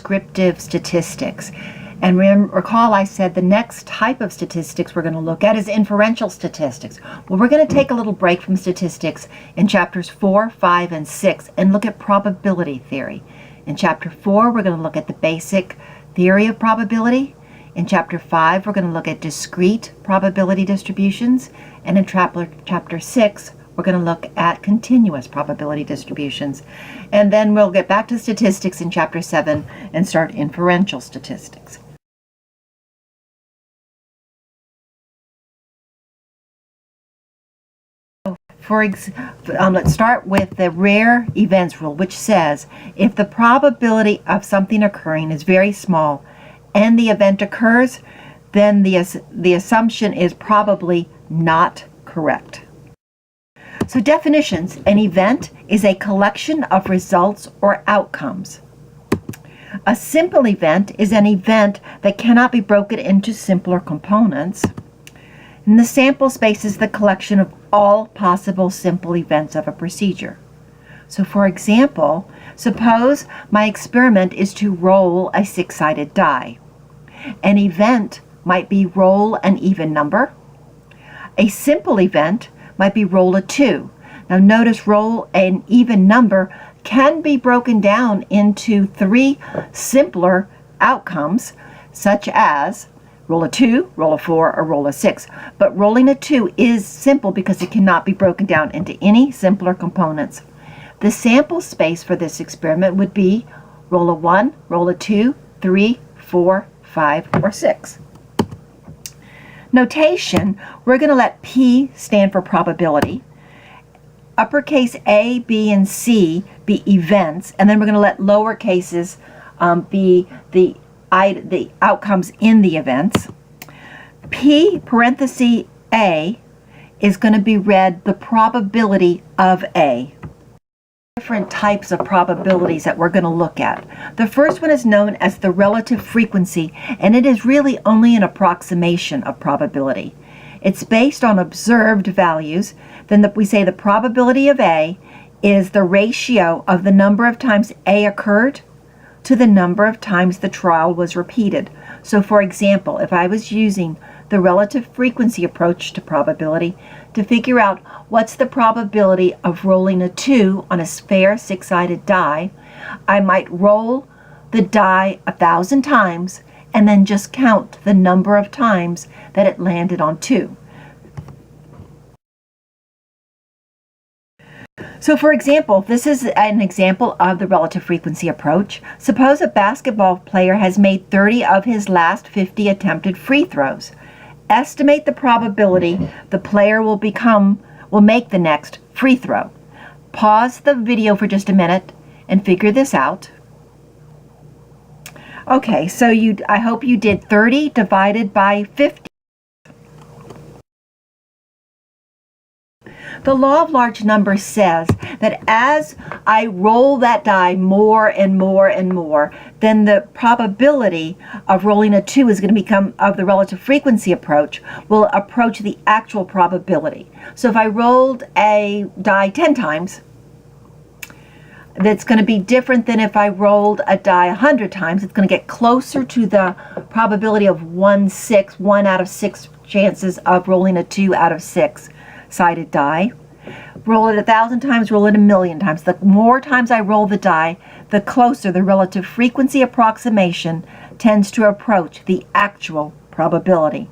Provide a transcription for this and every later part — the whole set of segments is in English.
descriptive statistics. And recall I said the next type of statistics we're going to look at is inferential statistics. Well, we're going to take a little break from statistics in chapters 4, 5, and 6 and look at probability theory. In chapter 4, we're going to look at the basic theory of probability. In chapter 5, we're going to look at discrete probability distributions. And in chapter 6, we're going to look at continuous probability distributions. And then we'll get back to statistics in chapter 7 and start inferential statistics. Let's start with the rare events rule, which says if the probability of something occurring is very small and the event occurs, then the assumption is probably not correct. So definitions: an event is a collection of results or outcomes. A simple event is an event that cannot be broken into simpler components. And the sample space is the collection of all possible simple events of a procedure. So for example, suppose my experiment is to roll a 6-sided die. An event might be roll an even number. A simple event might be roll a 2. Now notice roll an even number can be broken down into 3 simpler outcomes, such as roll a 2, roll a 4, or roll a 6. But rolling a 2 is simple because it cannot be broken down into any simpler components. The sample space for this experiment would be roll a 1, roll a 2, 3, 4, 5, or 6. Notation, we're going to let P stand for probability. Uppercase A, B, and C be events, and then we're going to let lower cases be the outcomes in the events. P parenthesis A is going to be read the probability of A. Different types of probabilities that we're going to look at. The first one is known as the relative frequency, and it is really only an approximation of probability. It's based on observed values. Then we say the probability of A is the ratio of the number of times A occurred to the number of times the trial was repeated. So for example, if I was using the relative frequency approach to probability to figure out what's the probability of rolling a 2 on a fair 6-sided die, I might roll the die 1,000 times and then just count the number of times that it landed on 2. So for example, this is an example of the relative frequency approach. Suppose a basketball player has made 30 of his last 50 attempted free throws. Estimate the probability the player will make the next free throw. Pause the video for just a minute and figure this out. Okay, so I hope you did 30 divided by 50. The law of large numbers says that as I roll that die more and more and more, then the probability of rolling a 2 is going to become, of the relative frequency approach, will approach the actual probability. So if I rolled a die 10 times, that's going to be different than if I rolled a die 100 times. It's going to get closer to the probability of 1 out of 6 chances of rolling a 2 out of 6 sided die. Roll it 1,000 times, roll it 1,000,000 times. The more times I roll the die, the closer the relative frequency approximation tends to approach the actual probability.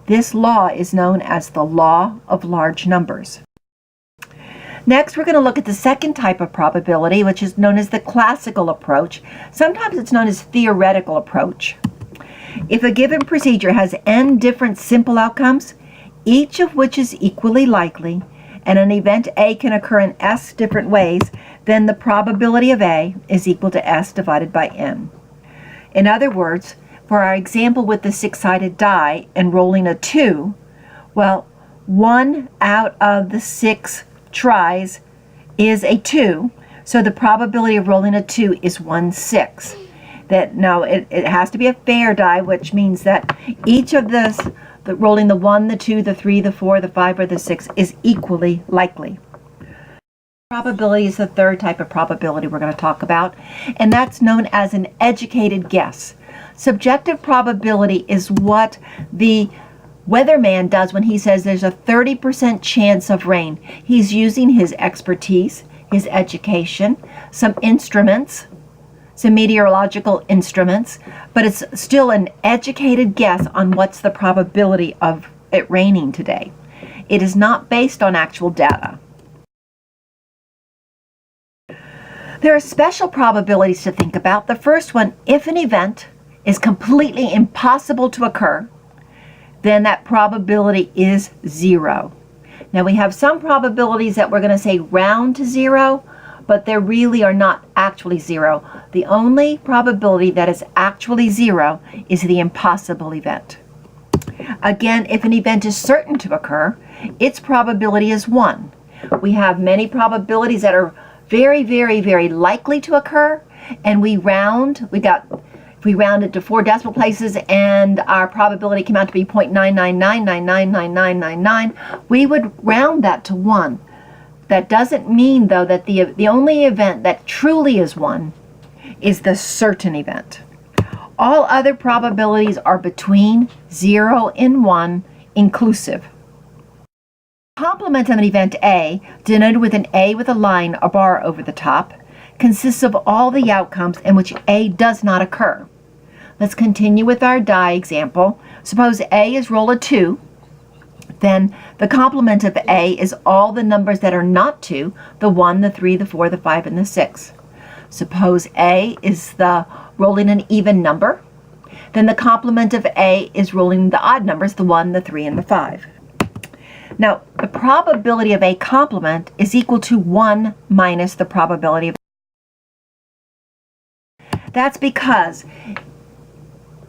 This law is known as the law of large numbers. Next, we're going to look at the second type of probability, which is known as the classical approach. Sometimes it's known as theoretical approach. If a given procedure has n different simple outcomes, each of which is equally likely, and an event A can occur in S different ways, then the probability of A is equal to S divided by n. In other words, for our example with the 6-sided die and rolling a 2, well, 1 out of the 6 tries is a 2, so the probability of rolling a 2 is 1/6. It has to be a fair die, which means that each of rolling the 1, the 2, the 3, the 4, the 5, or the 6 is equally likely. Probability is the third type of probability we're going to talk about, and that's known as an educated guess. Subjective probability is what the weatherman does when he says there's a 30% chance of rain. He's using his expertise, his education, some instruments, some meteorological instruments, but it's still an educated guess on what's the probability of it raining today. It is not based on actual data. There are special probabilities to think about. The first one, if an event is completely impossible to occur, then that probability is 0. Now we have some probabilities that we're going to say round to 0, but they really are not actually 0. The only probability that is actually 0 is the impossible event. Again, if an event is certain to occur, its probability is 1. We have many probabilities that are very, very, very likely to occur, and we round. If we round it to 4 decimal places and our probability came out to be 0.999999999, we would round that to 1. That doesn't mean, though, that the only event that truly is 1 is the certain event. All other probabilities are between 0 and 1 inclusive. Complement of an event A, denoted with an A with a line or bar over the top, consists of all the outcomes in which A does not occur. Let's continue with our die example. Suppose A is roll of 2, then the complement of A is all the numbers that are not 2, the 1, the 3, the 4, the 5, and the 6. Suppose A is the rolling an even number, then the complement of A is rolling the odd numbers, the 1, the 3, and the 5. Now, the probability of A complement is equal to 1 minus the probability of A. That's because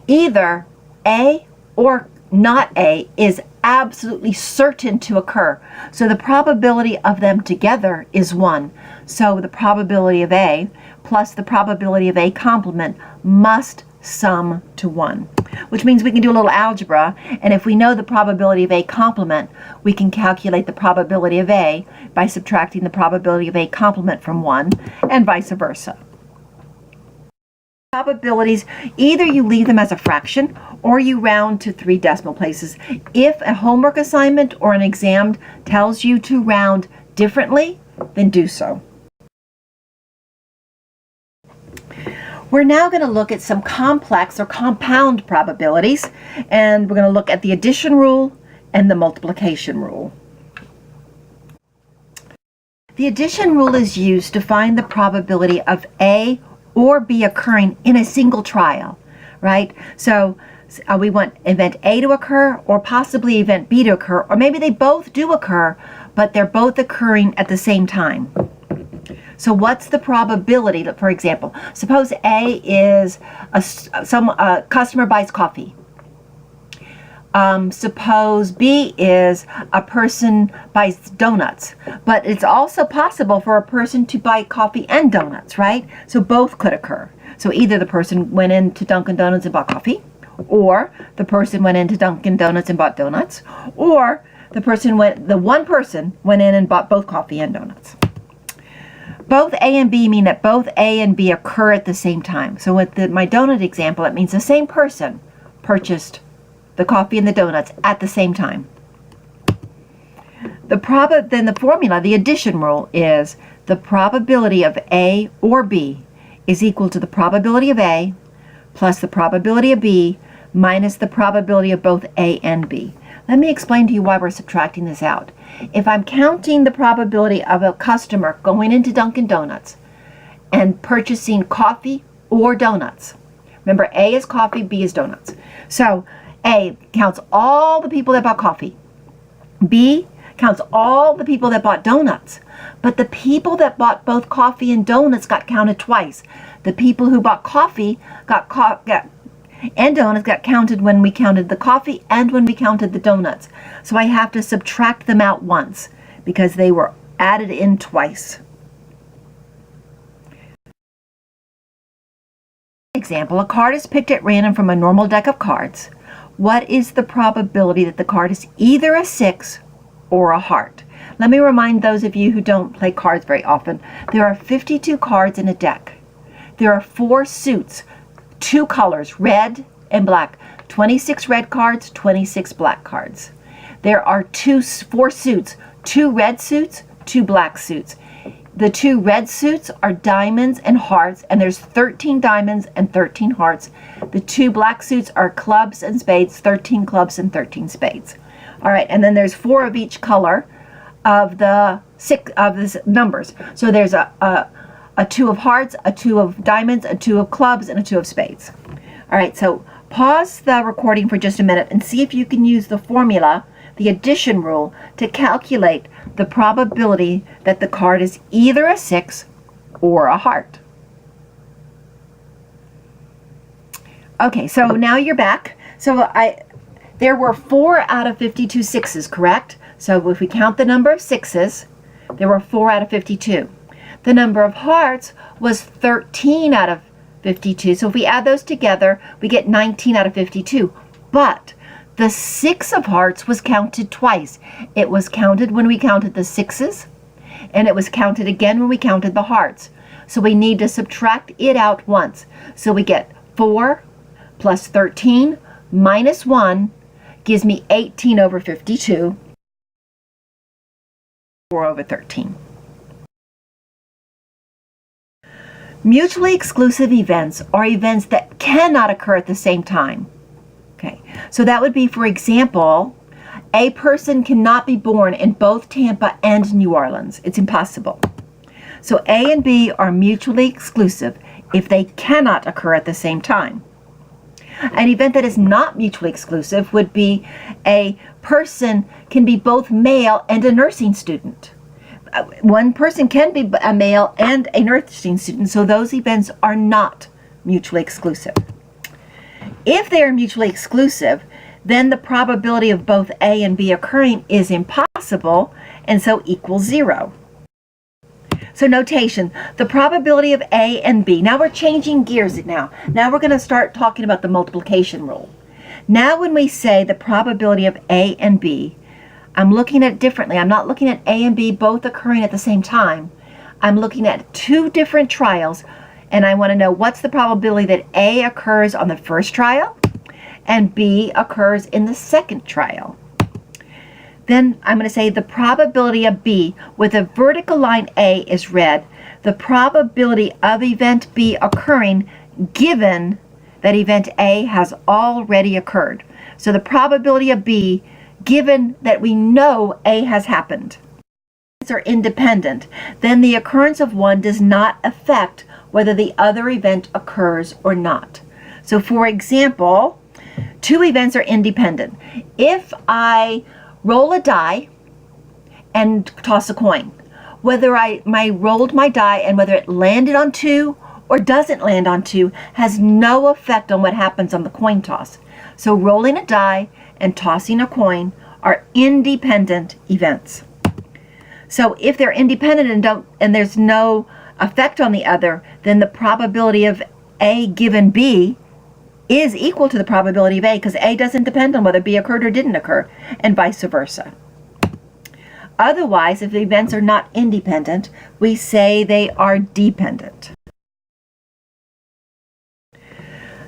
either A or not A is absolutely certain to occur. So the probability of them together is 1. So the probability of A plus the probability of A complement must sum to 1, which means we can do a little algebra, and if we know the probability of A complement, we can calculate the probability of A by subtracting the probability of A complement from 1, and vice versa. Probabilities, either you leave them as a fraction or you round to 3 decimal places. If a homework assignment or an exam tells you to round differently, then do so. We're now going to look at some complex or compound probabilities, and we're going to look at the addition rule and the multiplication rule. The addition rule is used to find the probability of A or B occurring in a single trial, right? So we want event A to occur or possibly event B to occur, or maybe they both do occur, but they're both occurring at the same time. So what's the probability? For example, suppose A is some customer buys coffee. Suppose B is a person buys donuts. But it's also possible for a person to buy coffee and donuts, right? So both could occur. So either the person went into Dunkin' Donuts and bought coffee, or the person went into Dunkin' Donuts and bought donuts, or the one person went in and bought both coffee and donuts. Both A and B mean that both A and B occur at the same time. So with my donut example, it means the same person purchased the coffee and the donuts at the same time. Then the formula, the addition rule, is the probability of A or B is equal to the probability of A plus the probability of B minus the probability of both A and B. Let me explain to you why we're subtracting this out. If I'm counting the probability of a customer going into Dunkin' Donuts and purchasing coffee or donuts, remember A is coffee, B is donuts. So A counts all the people that bought coffee. B counts all the people that bought donuts. But the people that bought both coffee and donuts got counted twice. The people who bought coffee and donuts got counted when we counted the coffee and when we counted the donuts. So I have to subtract them out once because they were added in twice. Example, a card is picked at random from a normal deck of cards. What is the probability that the card is either a 6 or a heart? Let me remind those of you who don't play cards very often, there are 52 cards in a deck. There are 4 suits, 2 colors, red and black. 26 red cards, 26 black cards. There are 4 suits, 2 red suits, 2 black suits. The 2 red suits are diamonds and hearts, and there's 13 diamonds and 13 hearts. The 2 black suits are clubs and spades, 13 clubs and 13 spades. All right, and then there's 4 of each color of the 6 of the numbers. So there's a 2 of hearts, a 2 of diamonds, a 2 of clubs, and a 2 of spades. All right, so pause the recording for just a minute and see if you can use the formula, the addition rule, to calculate the probability that the card is either a 6 or a heart. Okay, so now you're back. So there were 4 out of 52 sixes, correct? So if we count the number of sixes, there were 4 out of 52. The number of hearts was 13 out of 52. So if we add those together, we get 19 out of 52. But the 6 of hearts was counted twice. It was counted when we counted the sixes, and it was counted again when we counted the hearts. So we need to subtract it out once. So we get 4 plus 13 minus 1 gives me 18 over 52, 4 over 13. Mutually exclusive events are events that cannot occur at the same time. Okay, so that would be, for example, a person cannot be born in both Tampa and New Orleans. It's impossible. So A and B are mutually exclusive if they cannot occur at the same time. An event that is not mutually exclusive would be a person can be both male and a nursing student. One person can be a male and a nursing student, so those events are not mutually exclusive. If they are mutually exclusive, then the probability of both A and B occurring is impossible, and so equals 0. So notation, the probability of A and B. Now we're changing gears now. Now we're going to start talking about the multiplication rule. Now when we say the probability of A and B, I'm looking at it differently. I'm not looking at A and B both occurring at the same time. I'm looking at 2 different trials, and I want to know what's the probability that A occurs on the first trial and B occurs in the second trial. Then I'm going to say the probability of B with a vertical line A is red. The probability of event B occurring given that event A has already occurred. So the probability of B given that we know A has happened. Are independent, then the occurrence of one does not affect whether the other event occurs or not. So for example, 2 events are independent. If I roll a die and toss a coin, whether I rolled my die and whether it landed on 2 or doesn't land on 2 has no effect on what happens on the coin toss. So rolling a die and tossing a coin are independent events. So if they're independent and there's no effect on the other, then the probability of A given B is equal to the probability of A, because A doesn't depend on whether B occurred or didn't occur, and vice versa. Otherwise, if the events are not independent, we say they are dependent.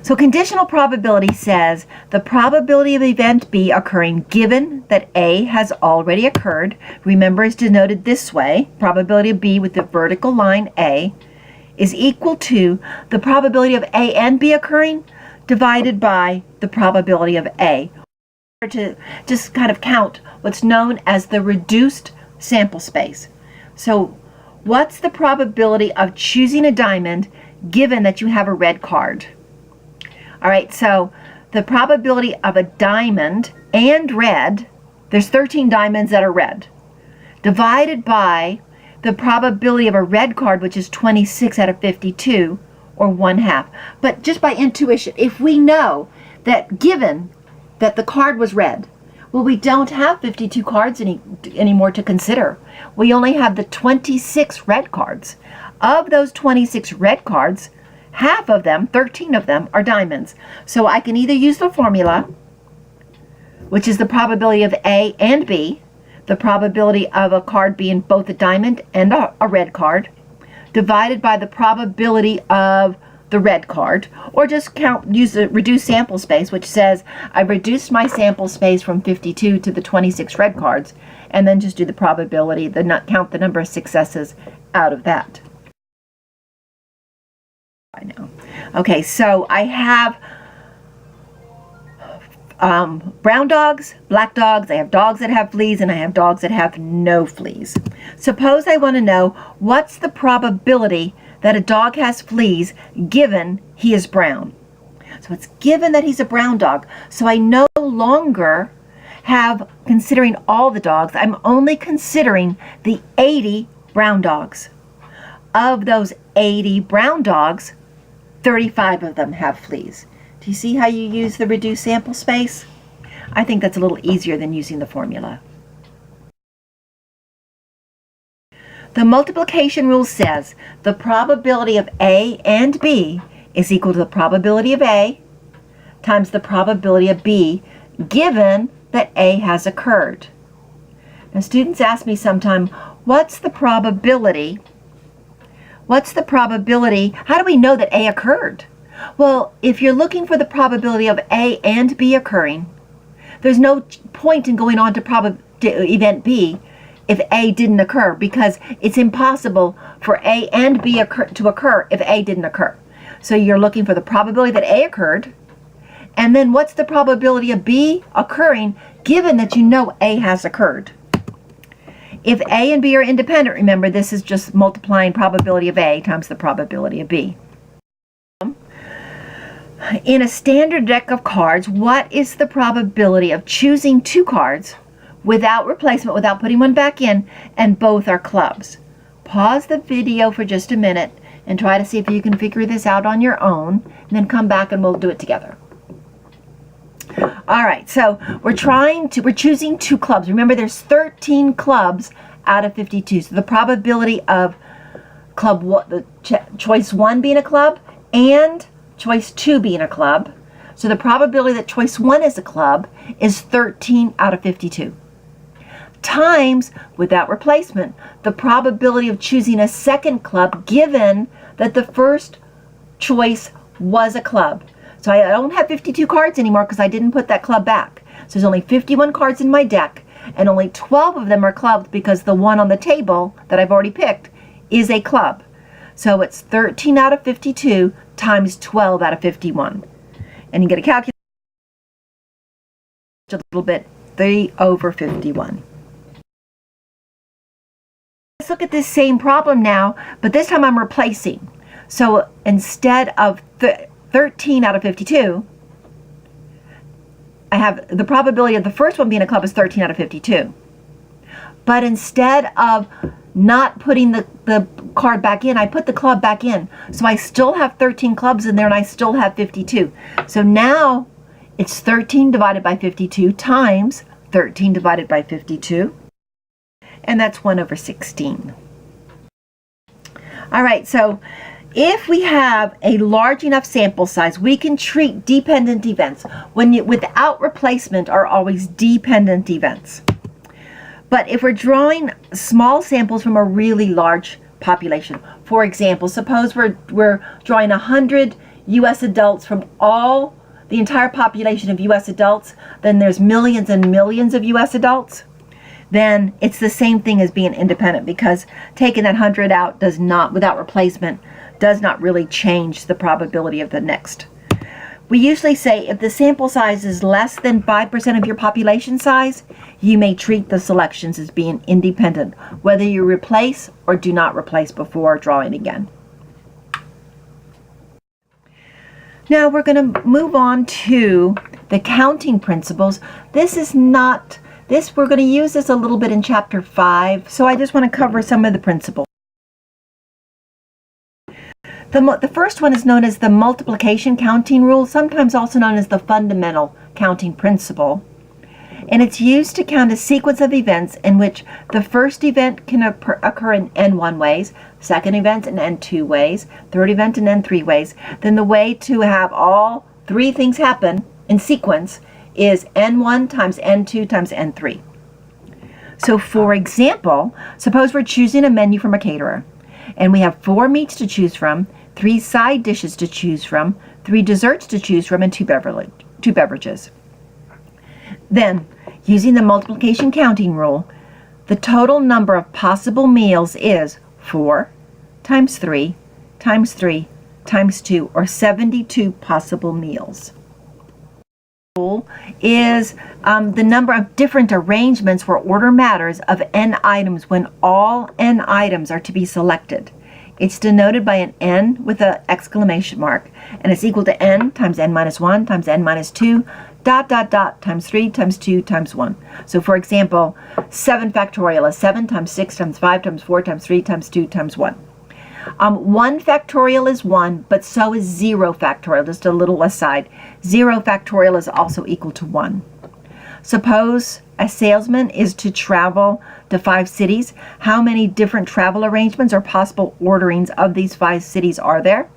So conditional probability says the probability of event B occurring given that A has already occurred, remember is denoted this way, probability of B with the vertical line A, is equal to the probability of A and B occurring divided by the probability of A. To just kind of count what's known as the reduced sample space. So what's the probability of choosing a diamond given that you have a red card? All right, so the probability of a diamond and red, there's 13 diamonds that are red, divided by the probability of a red card, which is 26 out of 52, or 1/2. But just by intuition, if we know that given that the card was red, well, we don't have 52 cards anymore to consider. We only have the 26 red cards. Of those 26 red cards, half of them, 13 of them, are diamonds. So I can either use the formula, which is the probability of A and B. the probability of a card being both a diamond and a red card, divided by the probability of the red card, or just use the reduced sample space, which says I reduced my sample space from 52 to the 26 red cards, and then just do the probability, count the number of successes out of that. I know. Okay, so I have brown dogs, black dogs, I have dogs that have fleas, and I have dogs that have no fleas. Suppose I want to know what's the probability that a dog has fleas given he is brown. So it's given that he's a brown dog. So I no longer have considering all the dogs. I'm only considering the 80 brown dogs. Of those 80 brown dogs, 35 of them have fleas. Do you see how you use the reduced sample space? I think that's a little easier than using the formula. The multiplication rule says the probability of A and B is equal to the probability of A times the probability of B, given that A has occurred. Now, students ask me sometimes, what's the probability? How do we know that A occurred? Well, if you're looking for the probability of A and B occurring, there's no point in going on to event B if A didn't occur, because it's impossible for A and B to occur if A didn't occur. So you're looking for the probability that A occurred, and then what's the probability of B occurring given that you know A has occurred. If A and B are independent, remember this is just multiplying probability of A times the probability of B. In a standard deck of cards, what is the probability of choosing two cards without replacement, without putting one back in, and both are clubs? Pause the video for just a minute and try to see if you can figure this out on your own, and then come back and we'll do it together. All right, so we're choosing two clubs. Remember, there's 13 clubs out of 52. So the probability of choice 1 being a club and choice 2 being a club. So the probability that choice 1 is a club is 13 out of 52. Times, without replacement, the probability of choosing a second club given that the first choice was a club. So I don't have 52 cards anymore because I didn't put that club back. So there's only 51 cards in my deck, and only 12 of them are clubs because the one on the table that I've already picked is a club. So it's 13 out of 52 times 12 out of 51. And you get a calculator a little bit, 3 over 51. Let's look at this same problem now, but this time I'm replacing. So instead of 13 out of 52, I have the probability of the first one being a club is 13 out of 52. But instead of not putting the card back in, I put the club back in. So I still have 13 clubs in there and I still have 52. So now it's 13 divided by 52 times 13 divided by 52. And that's 1 over 16. All right, so if we have a large enough sample size, we can treat dependent events without replacement are always dependent events. But if we're drawing small samples from a really large population, for example, suppose we're drawing 100 U.S. adults from the entire population of U.S. adults, then there's millions and millions of U.S. adults, then it's the same thing as being independent, because taking that 100 out without replacement, does not really change the probability of the next. We usually say if the sample size is less than 5% of your population size, you may treat the selections as being independent, whether you replace or do not replace before drawing again. Now we're going to move on to the counting principles. We're going to use this a little bit in chapter 5, so I just want to cover some of the principles. The first one is known as the multiplication counting rule, sometimes also known as the fundamental counting principle. And it's used to count a sequence of events in which the first event can occur in n1 ways, second event in n2 ways, third event in n3 ways. Then the way to have all three things happen in sequence is n1 times n2 times n3. So for example, suppose we're choosing a menu from a caterer, and we have 4 meats to choose from, 3 side dishes to choose from, 3 desserts to choose from, and 2 beverages. Then, using the multiplication counting rule, the total number of possible meals is 4 times 3 times 3 times 2, or 72 possible meals. Is the number of different arrangements where order matters of n items when all n items are to be selected. It's denoted by an n with an exclamation mark, and it's equal to n times n minus 1 times n minus 2 dot dot dot times 3 times 2 times 1. So for example, 7 factorial is 7 times 6 times 5 times 4 times 3 times 2 times 1. 1 factorial is 1, but so is 0 factorial. Just a little aside. 0 factorial is also equal to 1. Suppose a salesman is to travel to 5 cities. How many different travel arrangements or possible orderings of these 5 cities are there?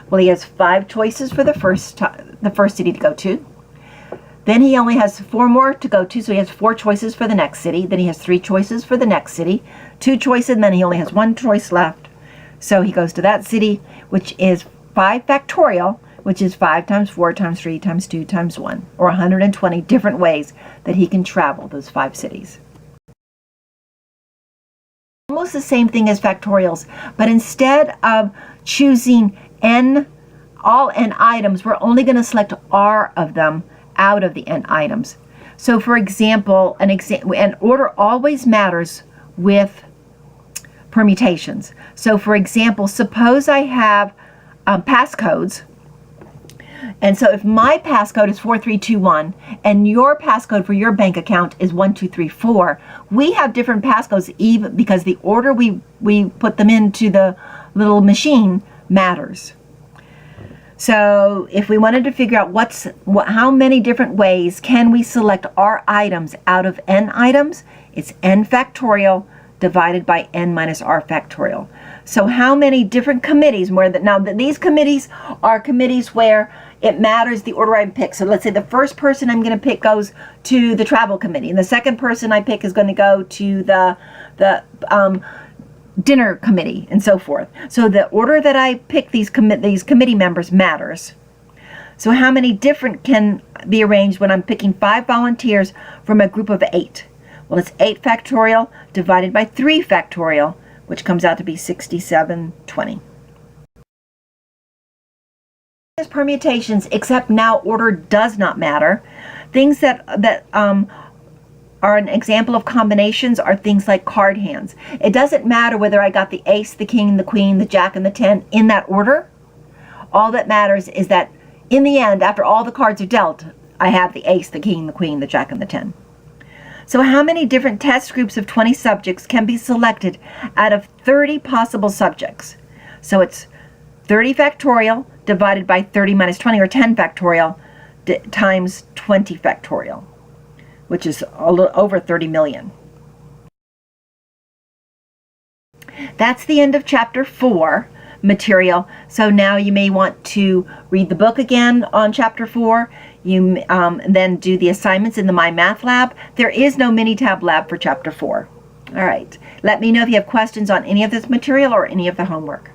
Well, he has 5 choices for the first city to go to. Then he only has 4 more to go to, so he has 4 choices for the next city. Then he has 3 choices for the next city, 2 choices, and then he only has 1 choice left. So he goes to that city, which is 5 factorial, which is 5 times 4 times 3 times 2 times 1, or 120 different ways that he can travel those 5 cities. Almost the same thing as factorials, but instead of choosing all n items, we're only going to select r of them out of the n items. So for example, an order always matters with permutations. So for example, suppose I have passcodes, and so if my passcode is 4321 and your passcode for your bank account is 1234, we have different passcodes even because the order we put them into the little machine matters. So if we wanted to figure out how many different ways can we select our items out of n items, it's n factorial divided by n minus r factorial. So how many different committees, now these committees are committees where it matters the order I pick. So let's say the first person I'm going to pick goes to the travel committee, and the second person I pick is going to go to the dinner committee, and so forth. So the order that I pick these committee members matters. So how many different can be arranged when I'm picking 5 volunteers from a group of 8? Well, it's 8 factorial divided by 3 factorial, which comes out to be 6720. There's permutations, except now order does not matter. Things that are an example of combinations are things like card hands. It doesn't matter whether I got the ace, the king, the queen, the jack, and the 10 in that order. All that matters is that in the end, after all the cards are dealt, I have the ace, the king, the queen, the jack, and the 10. So how many different test groups of 20 subjects can be selected out of 30 possible subjects? So it's 30 factorial divided by 30 minus 20, or 10 factorial times 20 factorial, which is a little over 30 million. That's the end of chapter 4 material. So now you may want to read the book again on chapter 4. You then do the assignments in the My Math Lab. There is no mini-tab lab for chapter 4. All right. Let me know if you have questions on any of this material or any of the homework.